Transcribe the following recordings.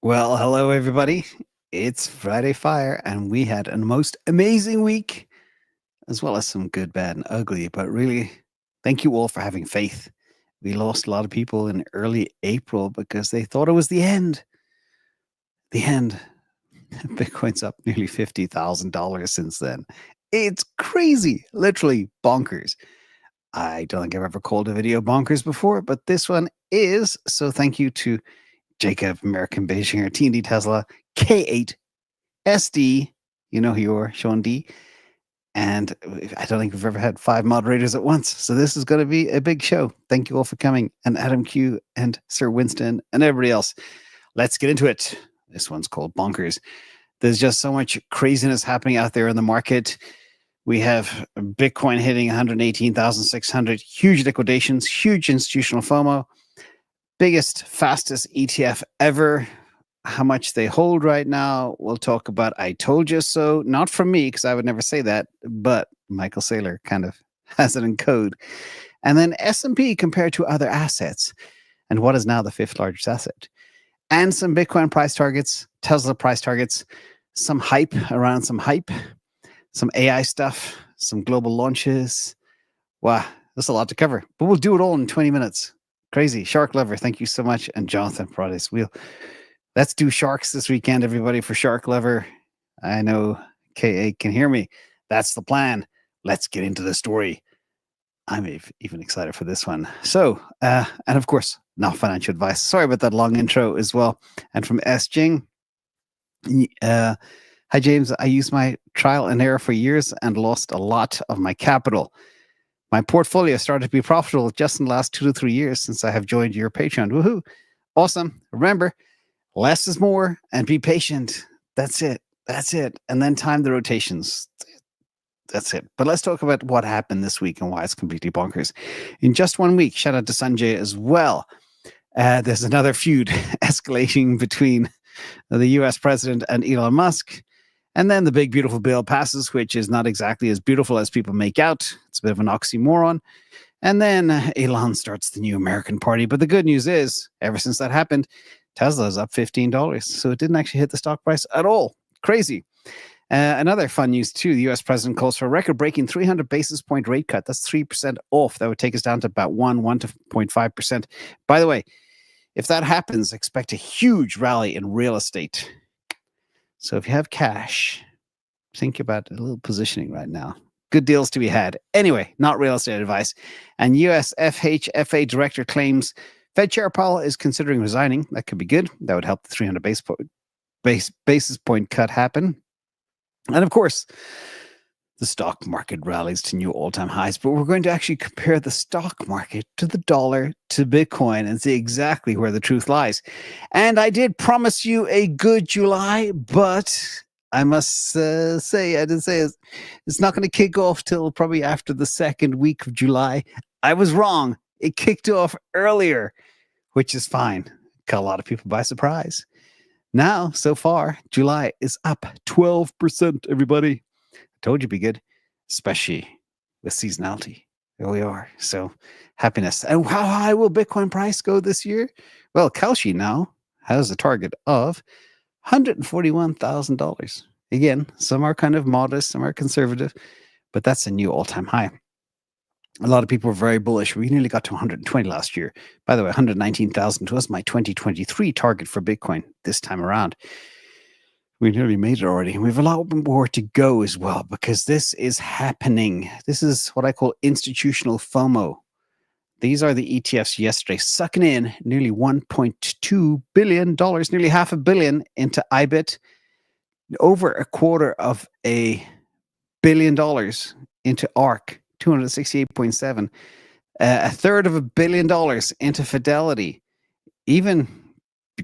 Well, hello, everybody. It's Friday Fire, and we had a most amazing week, as well as some good, bad, and ugly. But really, thank you all for having faith. We lost a lot of people in early April because they thought it was the end. The end. Bitcoin's up nearly $50,000 since then. It's crazy, literally bonkers. I don't think I've ever called a video bonkers before, but this one is. So thank you to Jacob, American Beijing, TND Tesla, K8, SD, you know who you are, Sean D. And I don't think we've ever had 5 moderators at once. So this is going to be a big show. Thank you all for coming. And Adam Q and Sir Winston and everybody else. Let's get into it. This one's called Bonkers. There's just so much craziness happening out there in the market. We have Bitcoin hitting 118,600, huge liquidations, huge institutional FOMO. Biggest, fastest ETF ever. How much they hold right now, we'll talk about. I told you so. Not from me, because I would never say that, but Michael Saylor kind of has it in code. And then S&P compared to other assets, and what is now the 5th largest asset. And some Bitcoin price targets, Tesla price targets, some hype around some hype, some AI stuff, some global launches. Wow, there's a lot to cover, but we'll do it all in 20 minutes. Crazy. Shark Lover, thank you so much. And Jonathan brought his wheel. Let's do sharks this weekend, everybody, for Shark Lover. I know KA can hear me. That's the plan. Let's get into the story. I'm even excited for this one. So, and of course, not financial advice. Sorry about that long intro as well. And from S. Jing. Hi, James. I used my trial and error for years and lost a lot of my capital. My portfolio started to be profitable just in the last 2 to 3 years since I have joined your Patreon. Woohoo. Awesome. Remember, less is more and be patient. That's it. That's it. And then time the rotations. That's it. But let's talk about what happened this week and why it's completely bonkers. In just 1 week, shout out to Sanjay as well. There's another feud escalating between the US president and Elon Musk. And then the big, beautiful bill passes, which is not exactly as beautiful as people make out. It's a bit of an oxymoron. And then Elon starts the new American party. But the good news is, ever since that happened, Tesla is up $15. So it didn't actually hit the stock price at all. Crazy. Another fun news, too. The US president calls for a record-breaking 300 basis point rate cut. That's 3% off. That would take us down to about 1 to 0.5%. By the way, if that happens, expect a huge rally in real estate. So if you have cash, think about a little positioning right now. Good deals to be had. Anyway, not real estate advice. And US FHFA director claims Fed Chair Powell is considering resigning. That could be good. That would help the 300 basis point cut happen. And of course, the stock market rallies to new all-time highs. But we're going to actually compare the stock market to the dollar to Bitcoin and see exactly where the truth lies. And I did promise you a good July, but I must say, I did say it's not going to kick off till probably after the 2nd week of July. I was wrong. It kicked off earlier, which is fine. Caught a lot of people by surprise. Now, so far, July is up 12%, everybody. I told you it'd be good, especially with seasonality. Here we are. So, happiness. And how high will Bitcoin price go this year? Well, Kalshi now has a target of $141,000. Again, some are kind of modest, some are conservative, but that's a new all-time high. A lot of people were very bullish. We nearly got to 120 last year. By the way, 119,000 was my 2023 target for Bitcoin this time around. We nearly made it already. We have a lot more to go as well because this is happening. This is what I call institutional FOMO. These are the ETFs yesterday, sucking in nearly $1.2 billion, nearly $500 million into IBIT, over $250 million into ARK, 268.7, $333 million into Fidelity. Even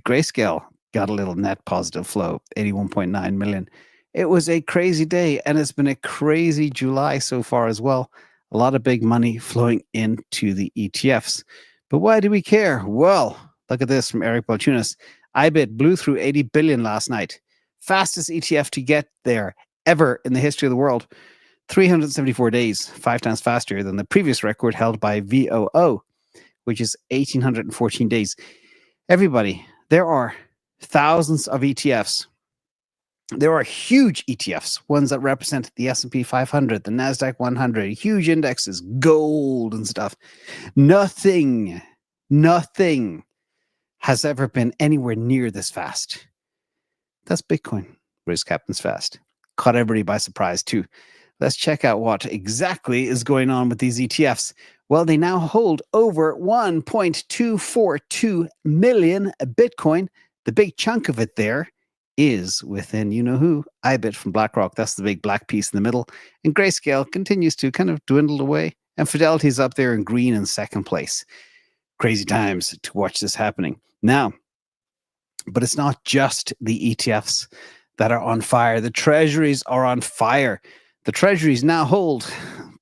Grayscale got a little net positive flow, 81.9 million. It was a crazy day, and it's been a crazy July so far as well. A lot of big money flowing into the ETFs. But why do we care? Well, look at this from Eric Balchunas. IBIT blew through 80 billion last night. Fastest ETF to get there ever in the history of the world. 374 days, 5 times faster than the previous record held by VOO, which is 1,814 days. Everybody, there are thousands of ETFs. There are huge ETFs, ones that represent the S&P 500, the NASDAQ 100, huge indexes, gold and stuff. Nothing has ever been anywhere near this fast. That's Bitcoin. Risk happens fast. Caught everybody by surprise too. Let's check out what exactly is going on with these ETFs. Well, they now hold over 1.242 million Bitcoin. The big chunk of it there is within you-know-who, IBIT from BlackRock. That's the big black piece in the middle. And Grayscale continues to kind of dwindle away. And Fidelity's up there in green in second place. Crazy times to watch this happening. Now, but it's not just the ETFs that are on fire. The Treasuries are on fire. The Treasuries now hold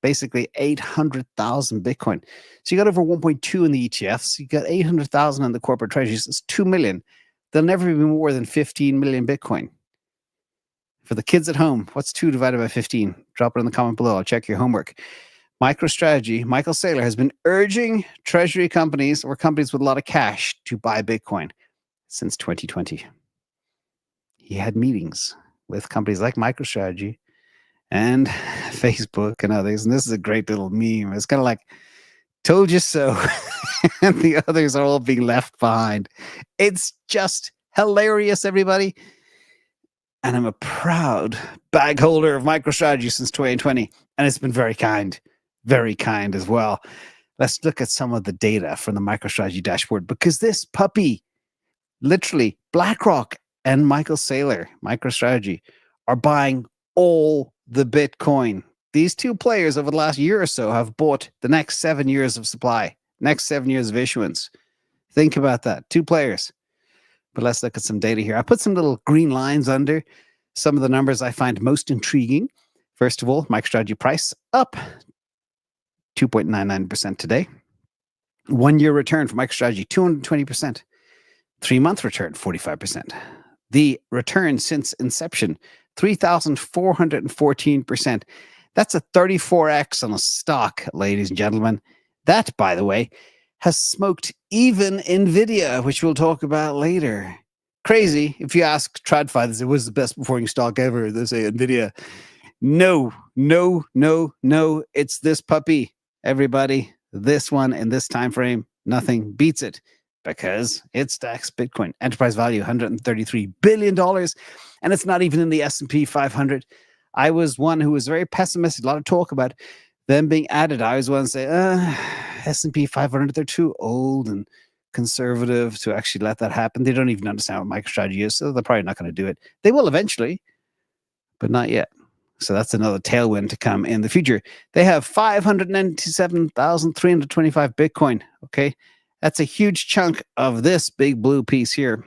basically 800,000 Bitcoin. So you got over 1.2 in the ETFs. You got 800,000 in the corporate Treasuries. It's 2 million. There'll never be more than 15 million Bitcoin. For the kids at home, what's 2 divided by 15? Drop it in the comment below. I'll check your homework. MicroStrategy, Michael Saylor, has been urging treasury companies or companies with a lot of cash to buy Bitcoin since 2020. He had meetings with companies like MicroStrategy and Facebook and others. And this is a great little meme. It's kind of like, told you so. And the others are all being left behind. It's just hilarious, everybody. And I'm a proud bag holder of MicroStrategy since 2020. And it's been very kind as well. Let's look at some of the data from the MicroStrategy dashboard, because this puppy, literally BlackRock and Michael Saylor, MicroStrategy, are buying all the Bitcoin. These two players over the last year or so have bought the next 7 years of supply, next 7 years of issuance. Think about that. 2 players. But let's look at some data here. I put some little green lines under some of the numbers I find most intriguing. First of all, MicroStrategy price up 2.99% today. 1 year return for MicroStrategy, 220%. 3-month return, 45%. The return since inception, 3,414%. That's a 34x on a stock, ladies and gentlemen. That, by the way, has smoked even NVIDIA, which we'll talk about later. Crazy. If you ask TradFi, they say, was the best performing stock ever? They say NVIDIA. No. It's this puppy, everybody. This one in this time frame, nothing beats it, because it stacks Bitcoin. Enterprise value, $133 billion. And it's not even in the S&P 500. I was one who was very pessimistic. A lot of talk about them being added. I was one to say, S&P 500, they're too old and conservative to actually let that happen. They don't even understand what MicroStrategy is, so they're probably not going to do it. They will eventually, but not yet. So that's another tailwind to come in the future. They have 597,325 Bitcoin. Okay, that's a huge chunk of this big blue piece here.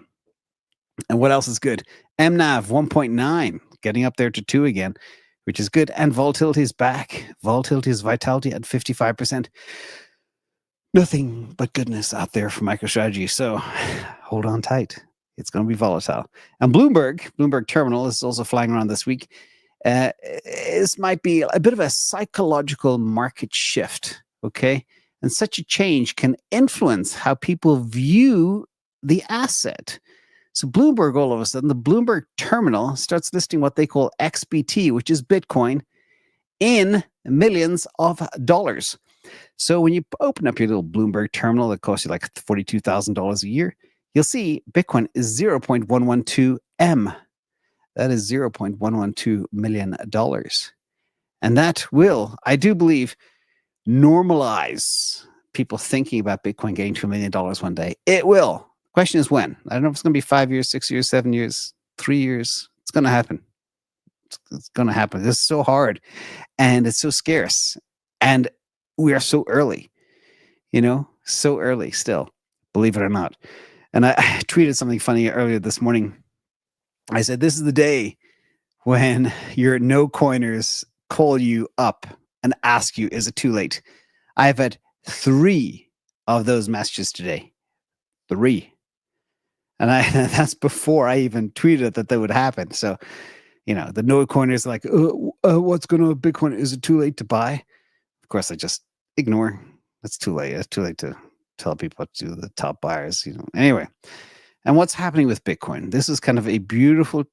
And what else is good? MNAV 1.9, getting up there to 2 again, which is good. And volatility is back. Volatility is vitality at 55%. Nothing but goodness out there for MicroStrategy. So hold on tight. It's going to be volatile. And Bloomberg Terminal is also flying around this week. This might be a bit of a psychological market shift, okay? And such a change can influence how people view the asset. So Bloomberg, all of a sudden, the Bloomberg Terminal starts listing what they call XBT, which is Bitcoin, in millions of dollars. So when you open up your little Bloomberg Terminal that costs you like $42,000 a year, you'll see Bitcoin is 0.112 M. That is $0.112 million. And that will, I do believe, normalize people thinking about Bitcoin getting to $1 million one day. It will. Question is when. I don't know if it's going to be 5 years, 6 years, 7 years, 3 years. It's going to happen. It's going to happen. This is so hard and it's so scarce. And we are so early, so early still, believe it or not. And I tweeted something funny earlier this morning. I said, this is the day when your no coiners call you up and ask you, is it too late? I have had 3 of those messages today. 3. And that's before I even tweeted that would happen. So, the no coiners are like, what's going on with Bitcoin? Is it too late to buy? Of course, I just ignore. It's too late. It's too late to tell people what to do, the top buyers. Anyway, And what's happening with Bitcoin? This is kind of a beautiful,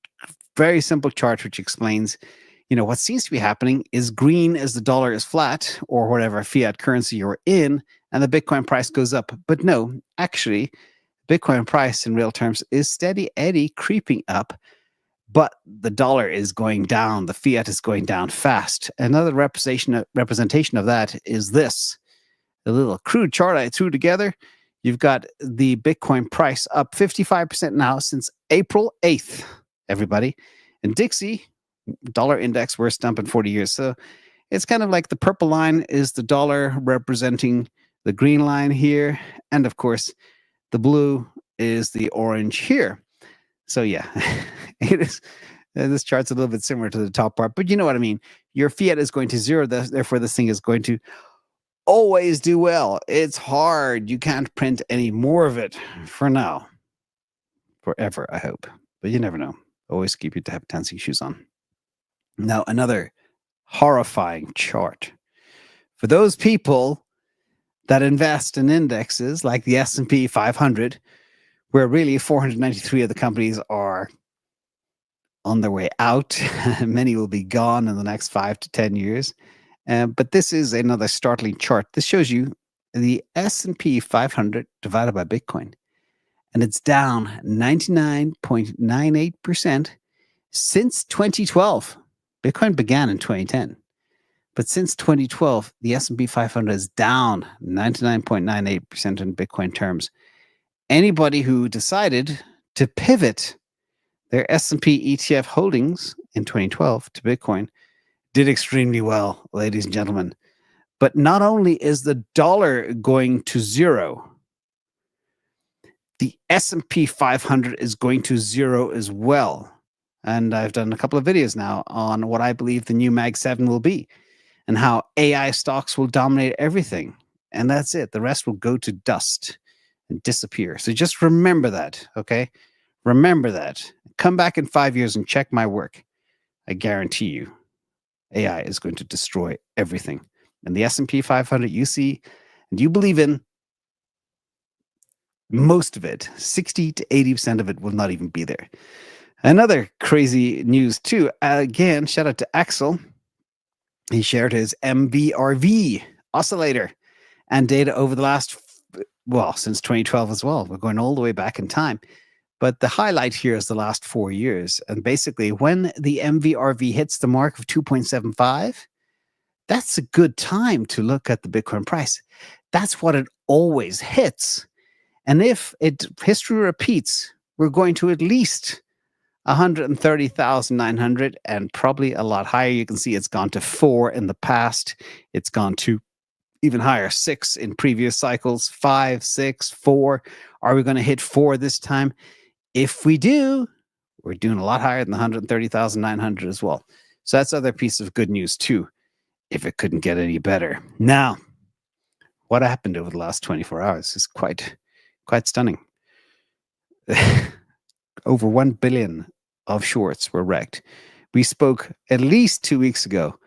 very simple chart which explains, what seems to be happening is green as the dollar is flat or whatever fiat currency you're in, and the Bitcoin price goes up. But no, actually, Bitcoin price in real terms is steady Eddie creeping up, but the dollar is going down. The fiat is going down fast. Another representation of that is this. The little crude chart I threw together. You've got the Bitcoin price up 55% now since April 8th, everybody. And Dixie, dollar index, worst dump in 40 years. So it's kind of like the purple line is the dollar representing the green line here. And of course, the blue is the orange here. So yeah, it is. This chart's a little bit similar to the top part, but you know what I mean. Your fiat is going to zero, therefore this thing is going to always do well. It's hard. You can't print any more of it for now. Forever, I hope. But you never know. Always keep your tap dancing shoes on. Now, another horrifying chart. For those people that invest in indexes like the S&P 500, where really 493 of the companies are on their way out. Many will be gone in the next 5 to 10 years. But this is another startling chart. This shows you the S&P 500 divided by Bitcoin. And it's down 99.98% since 2012. Bitcoin began in 2010. But since 2012, the S&P 500 is down 99.98% in Bitcoin terms. Anybody who decided to pivot their S&P ETF holdings in 2012 to Bitcoin did extremely well, ladies and gentlemen. But not only is the dollar going to zero, the S&P 500 is going to zero as well. And I've done a couple of videos now on what I believe the new Mag 7 will be and how AI stocks will dominate everything. And that's it. The rest will go to dust and disappear. So just remember that, okay? Remember that. Come back in 5 years and check my work. I guarantee you, AI is going to destroy everything. And the S&P 500 you see and you believe in, most of it, 60 to 80% of it will not even be there. Another crazy news too. Again, shout out to Axel. He shared his MVRV oscillator and data over the last, since 2012 as well. We're going all the way back in time. But the highlight here is the last 4 years. And basically, when the MVRV hits the mark of 2.75, that's a good time to look at the Bitcoin price. That's what it always hits. And if history repeats, we're going to at least 130,900 and probably a lot higher. You can see it's gone to 4 in the past. It's gone to even higher, 6 in previous cycles, 5, 6, 4. Are we going to hit 4 this time? If we do, we're doing a lot higher than 130,900 as well. So that's another piece of good news too, if it couldn't get any better. Now, what happened over the last 24 hours is quite stunning. Over 1 billion of shorts were wrecked. We spoke at least 2 weeks ago.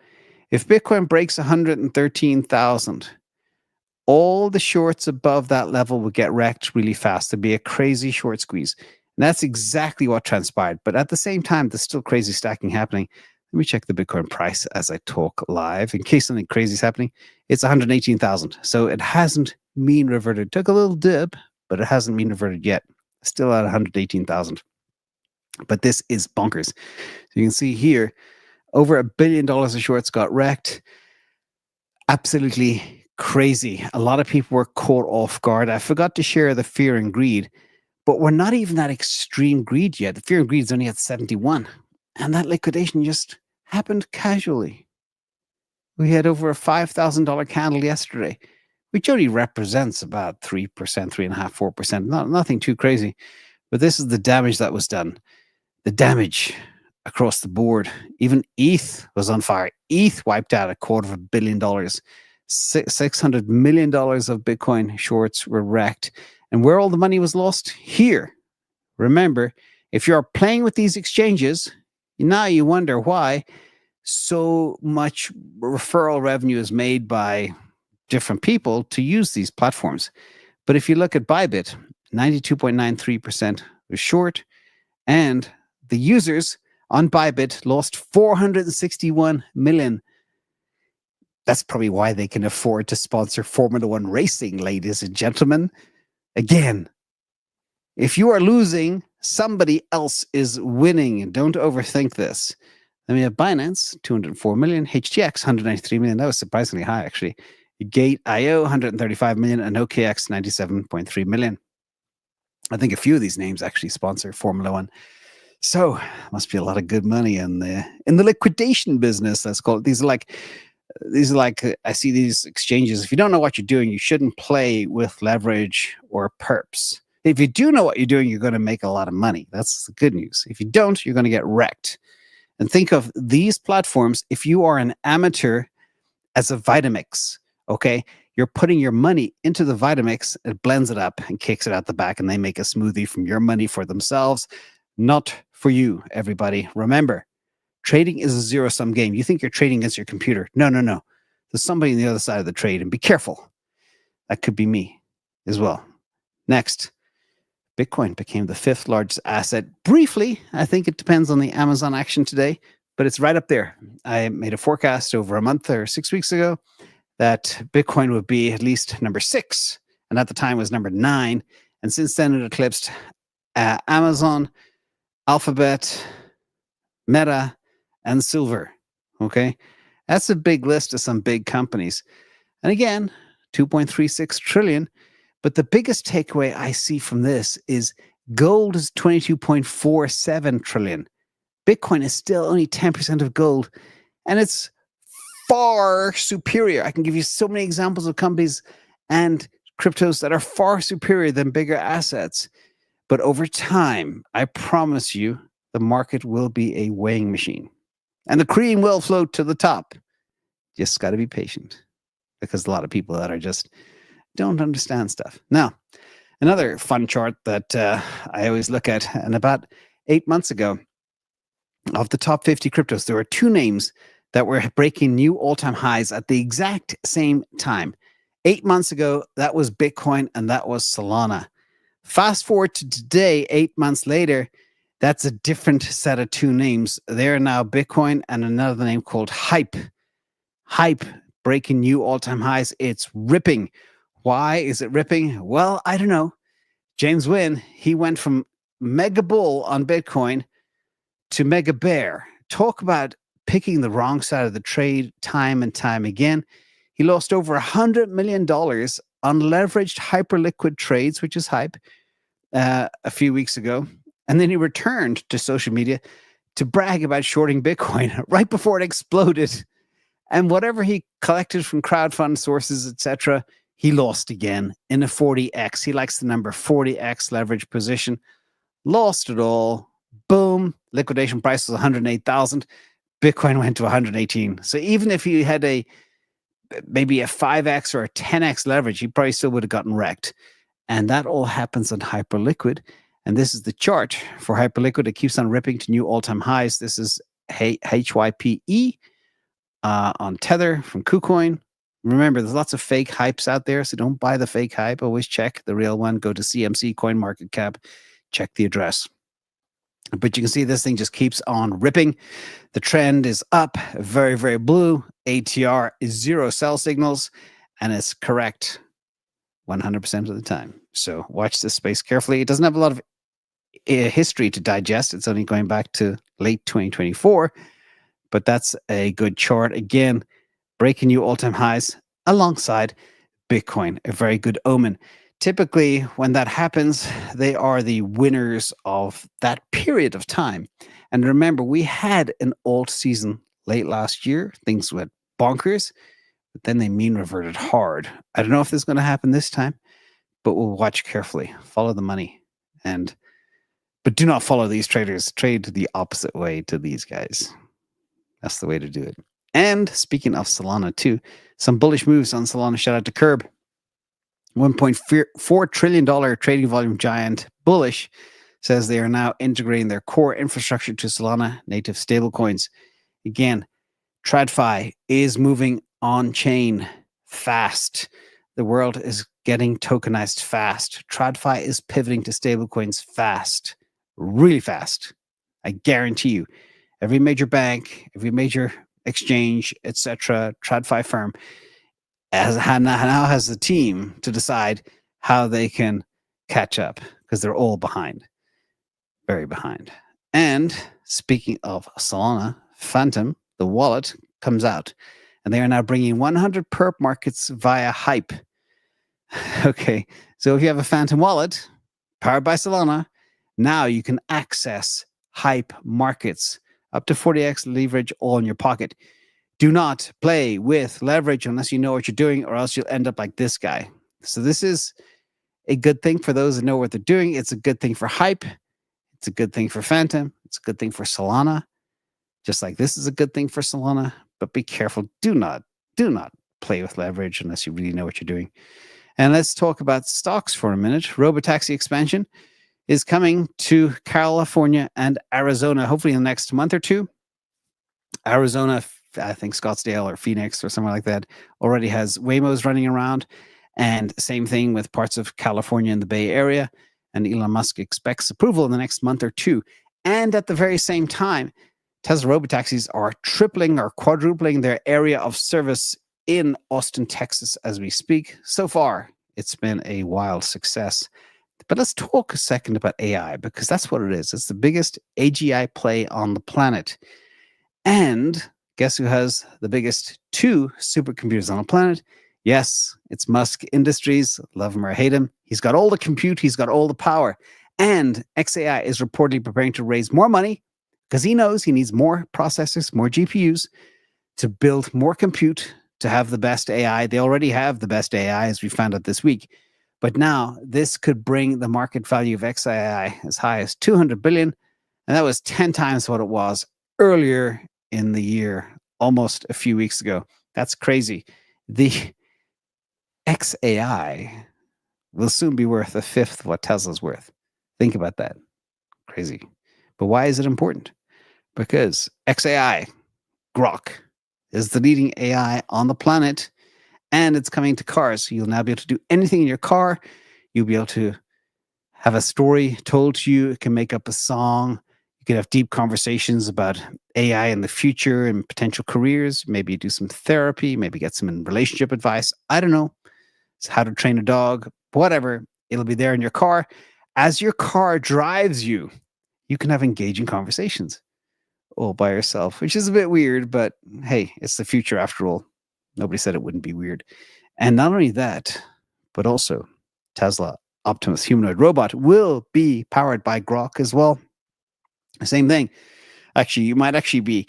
If Bitcoin breaks 113,000, all the shorts above that level will get wrecked really fast. There'll be a crazy short squeeze. And that's exactly what transpired. But at the same time, there's still crazy stacking happening. Let me check the Bitcoin price as I talk live. In case something crazy is happening, it's 118,000. So it hasn't mean reverted. Took a little dip, but it hasn't mean reverted yet. Still at 118,000. But this is bonkers. So you can see here, over $1 billion of shorts got wrecked. Absolutely crazy. A lot of people were caught off guard. I forgot to share the fear and greed, but we're not even that extreme greed yet. The fear and greed is only at 71. And that liquidation just happened casually. We had over a $5,000 candle yesterday, which only represents about 3%, 3.5%, 4%. Nothing too crazy. But this is the damage that was done. The damage across the board. Even ETH was on fire. ETH wiped out $250 million. $600 million of Bitcoin shorts were wrecked. And where all the money was lost? Here. Remember, if you're playing with these exchanges, now you wonder why so much referral revenue is made by different people to use these platforms. But if you look at IBIT, 92.93% was short, and the users on Bybit lost 461 million. That's probably why they can afford to sponsor Formula One racing, ladies and gentlemen. Again, if you are losing, somebody else is winning. Don't overthink this. Then we have Binance, 204 million, HTX, 193 million. That was surprisingly high, actually. Gate.io, 135 million, and OKX, 97.3 million. I think a few of these names actually sponsor Formula One. So must be a lot of good money in the liquidation business, let's call it. These are like I see these exchanges. If you don't know what you're doing, you shouldn't play with leverage or perps. If you do know what you're doing, you're going to make a lot of money. That's the good news. If you don't, you're going to get wrecked. And think of these platforms, if you are an amateur, as a Vitamix, okay? You're putting your money into the Vitamix, it blends it up and kicks it out the back, and they make a smoothie from your money for themselves, not for you, everybody. Remember, trading is a zero-sum game. You think you're trading against your computer. No. There's somebody on the other side of the trade, and be careful. That could be me as well. Next, Bitcoin became the 5th largest asset. Briefly, I think it depends on the Amazon action today, but it's right up there. I made a forecast over a month or 6 weeks ago that Bitcoin would be at least number 6, and at the time was number 9. And since then, it eclipsed Amazon, Alphabet, Meta, and Silver. Okay, that's a big list of some big companies. And again, 2.36 trillion. But the biggest takeaway I see from this is gold is 22.47 trillion. Bitcoin is still only 10% of gold, and it's far superior. I can give you so many examples of companies and cryptos that are far superior than bigger assets. But over time, I promise you, the market will be a weighing machine, and the cream will float to the top. Just got to be patient, because a lot of people that are just don't understand stuff. Now, another fun chart that I always look at, and about 8 months ago, of the top 50 cryptos, there were 2 names that were breaking new all-time highs at the exact same time. 8 months ago, that was Bitcoin and that was Solana. Fast forward to today, 8 months later, that's a different set of 2 names. They're now Bitcoin and another name called Hype. Hype breaking new all-time highs. It's ripping. Why is it ripping? Well, I don't know. James Wynn, he went from mega bull on Bitcoin to mega bear. Talk about picking the wrong side of the trade time and time again. He lost over $100 million on leveraged hyperliquid trades, which is Hype, a few weeks ago. And then he returned to social media to brag about shorting Bitcoin right before it exploded. And whatever he collected from crowdfund sources, etc., he lost again in a 40x. He likes the number 40x leverage position. Lost it all. Boom. Liquidation price was 108,000. Bitcoin went to 118. So even if you had maybe a 5x or a 10x leverage, you probably still would have gotten wrecked. And that all happens on Hyperliquid. And this is the chart for Hyperliquid. It keeps on ripping to new all-time highs. This is HYPE on Tether from KuCoin. Remember, there's lots of fake hypes out there, so don't buy the fake hype. Always check the real one. Go to CMC, CoinMarketCap, check the address. But you can see this thing just keeps on ripping. The trend is up, very, very blue. ATR is 0 sell signals, and it's correct 100% of the time. So watch this space carefully. It doesn't have a lot of history to digest. It's only going back to late 2024, but that's a good chart. Again, breaking new all-time highs alongside Bitcoin, a very good omen. Typically, when that happens, they are the winners of that period of time. And remember, we had an alt season late last year. Things went bonkers, but then they mean reverted hard. I don't know if this is going to happen this time, but we'll watch carefully. Follow the money. But do not follow these traders. Trade the opposite way to these guys. That's the way to do it. And speaking of Solana too, some bullish moves on Solana. Shout out to Curb. $1.4 trillion trading volume giant Bullish says they are now integrating their core infrastructure to Solana native stablecoins. Again, TradFi is moving on chain fast. The world is getting tokenized fast. TradFi is pivoting to stablecoins fast. really fast. I guarantee you. Every major bank, every major exchange, etc., TradFi firm now has a team to decide how they can catch up because they're all behind, very behind. And speaking of Solana, Phantom, the wallet, comes out, and they are now bringing 100 perp markets via Hype. Okay, so if you have a Phantom wallet powered by Solana, now you can access Hype markets up to 40x leverage all in your pocket. Do not play with leverage unless you know what you're doing, or else you'll end up like this guy. So this is a good thing for those that know what they're doing. It's a good thing for Hype. It's a good thing for Phantom. It's a good thing for Solana. Just like this is a good thing for Solana. But be careful. Do not play with leverage unless you really know what you're doing. And let's talk about stocks for a minute. Robotaxi Expansion is coming to California and Arizona, hopefully in the next month or two. Arizona, I think Scottsdale or Phoenix or somewhere like that, already has Waymos running around. And same thing with parts of California and the Bay Area. And Elon Musk expects approval in the next month or two. And at the very same time, Tesla robotaxis are tripling or quadrupling their area of service in Austin, Texas, as we speak. So far, it's been a wild success. But let's talk a second about AI, because that's what it is. It's the biggest AGI play on the planet. And guess who has the biggest two supercomputers on the planet? Yes, it's Musk Industries. Love him or hate him. He's got all the compute. He's got all the power. And XAI is reportedly preparing to raise more money because he knows he needs more processors, more GPUs to build more compute to have the best AI. They already have the best AI, as we found out this week. But now this could bring the market value of XAI as high as 200 billion. And that was 10 times what it was earlier in the year, almost a few weeks ago. That's crazy. The XAI will soon be worth a fifth of what Tesla's worth. Think about that. Crazy. But why is it important? Because XAI, Grok, is the leading AI on the planet, and it's coming to cars. So you'll now be able to do anything in your car. You'll be able to have a story told to you. It can make up a song. You can have deep conversations about AI in the future and potential careers. Maybe do some therapy, maybe get some relationship advice. I don't know. It's how to train a dog, whatever. It'll be there in your car. As your car drives you, you can have engaging conversations all by yourself, which is a bit weird, but hey, it's the future after all. Nobody said it wouldn't be weird. And not only that, but also Tesla Optimus humanoid robot will be powered by Grok as well. Same thing. Actually, you might actually be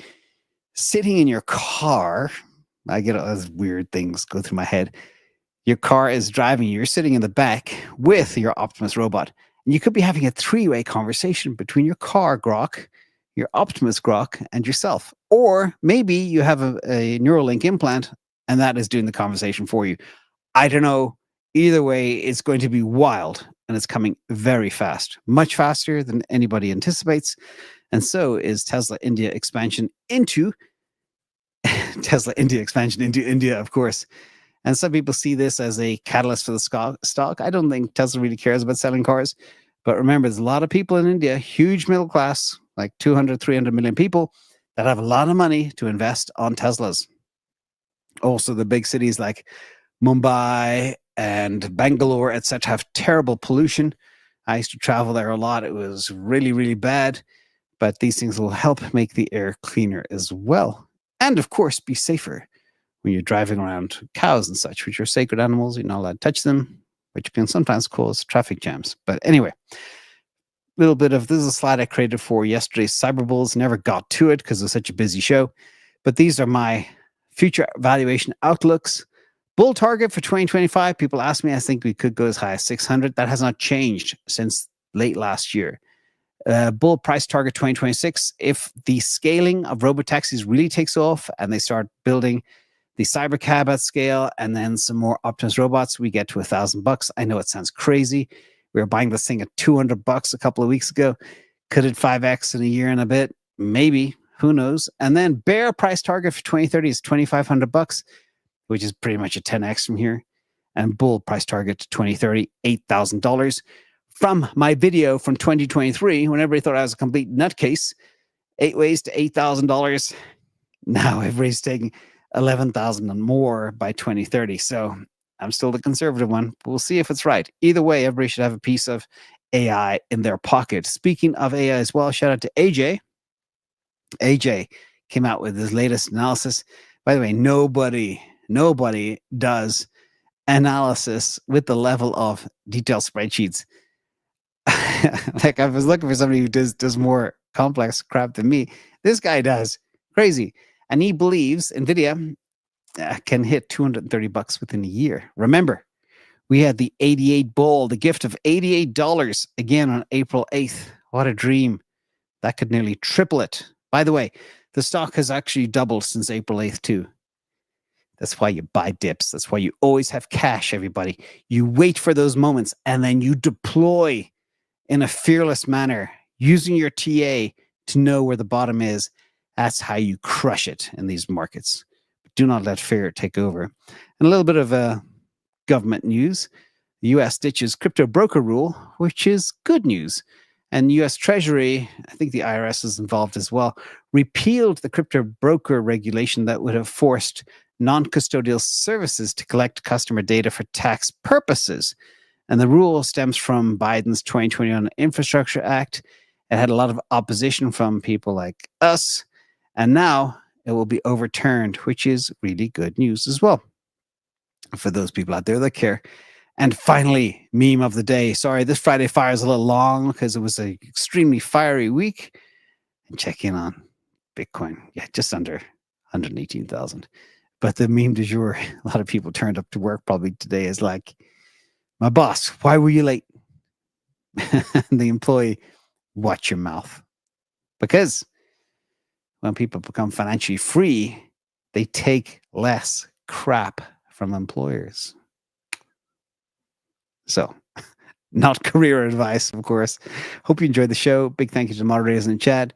sitting in your car. I get all those weird things go through my head. Your car is driving. You're sitting in the back with your Optimus robot. And you could be having a three-way conversation between your car, Grok, your Optimus Grok, and yourself. Or maybe you have a Neuralink implant, and that is doing the conversation for you. I don't know. Either way, it's going to be wild, and it's coming very fast, much faster than anybody anticipates. And so is Tesla India expansion into India, of course. And some people see this as a catalyst for the stock. I don't think Tesla really cares about selling cars. But remember, there's a lot of people in India, huge middle class, like 200, 300 million people, that have a lot of money to invest on Teslas. Also, the big cities like Mumbai and Bangalore, etc., have terrible pollution. I used to travel there a lot. It was really, really bad. But these things will help make the air cleaner as well. And, of course, be safer when you're driving around cows and such, which are sacred animals. You're not allowed to touch them, which can sometimes cause traffic jams. But anyway, this is a slide I created for yesterday's Cyber Bulls. Never got to it because it was such a busy show. But these are my future valuation outlooks. Bull target for 2025. People ask me, I think we could go as high as 600. That has not changed since late last year. Bull price target 2026. If the scaling of robotaxis really takes off and they start building the cybercab at scale and then some more Optimus robots, we get to $1,000. I know it sounds crazy. We were buying this thing at $200 a couple of weeks ago. Could it 5x in a year and a bit? Maybe. Who knows? And then bear price target for 2030 is $2,500, which is pretty much a 10x from here. And bull price target to 2030, $8,000. from my video from 2023, when everybody thought I was a complete nutcase, 8 ways to $8,000. Now everybody's taking 11,000 and more by 2030. So I'm still the conservative one. But we'll see if it's right. Either way, everybody should have a piece of AI in their pocket. Speaking of AI as well, shout out to AJ. AJ came out with his latest analysis. By the way, nobody does analysis with the level of detailed spreadsheets. Like, I was looking for somebody who does more complex crap than me. This guy does. Crazy. And he believes NVIDIA can hit $230 within a year. Remember, we had the 88 bull, the gift of $88 again on April 8th. What a dream. That could nearly triple it. By the way, the stock has actually doubled since April 8th too. That's why you buy dips. That's why you always have cash, everybody. You wait for those moments and then you deploy in a fearless manner, using your TA to know where the bottom is. That's how you crush it in these markets. But do not let fear take over. And a little bit of government news. The US ditches crypto broker rule, which is good news. And US Treasury, I think the IRS is involved as well, repealed the crypto broker regulation that would have forced non-custodial services to collect customer data for tax purposes. And the rule stems from Biden's 2021 Infrastructure Act. It had a lot of opposition from people like us. And now it will be overturned, which is really good news as well for those people out there that care. And finally, meme of the day. Sorry, this Friday Fire is a little long because it was an extremely fiery week. And check in on Bitcoin. Yeah, just under 118,000. But the meme du jour, a lot of people turned up to work probably today, is like, my boss, why were you late? The employee, watch your mouth. Because when people become financially free, they take less crap from employers. So, not career advice, of course. Hope you enjoyed the show. Big thank you to the moderators in the chat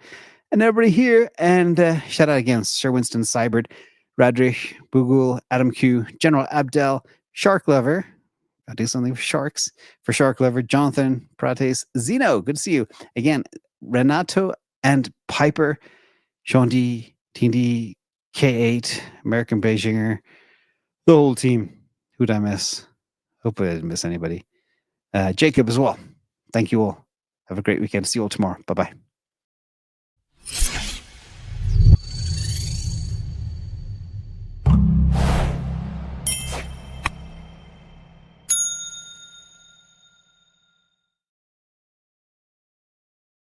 and everybody here. And shout out again, Sir Winston Seibert, Radrich, Bugul, Adam Q, General Abdel, Shark Lover. I'll do something for sharks. For Shark Lover, Jonathan, Prates, Zeno, good to see you. Again, Renato and Piper, Shondi, Tindi, K8, American Beijinger, the whole team. Who'd I miss? Hope I didn't miss anybody. Jacob as well. Thank you all. Have a great weekend. See you all tomorrow. Bye-bye.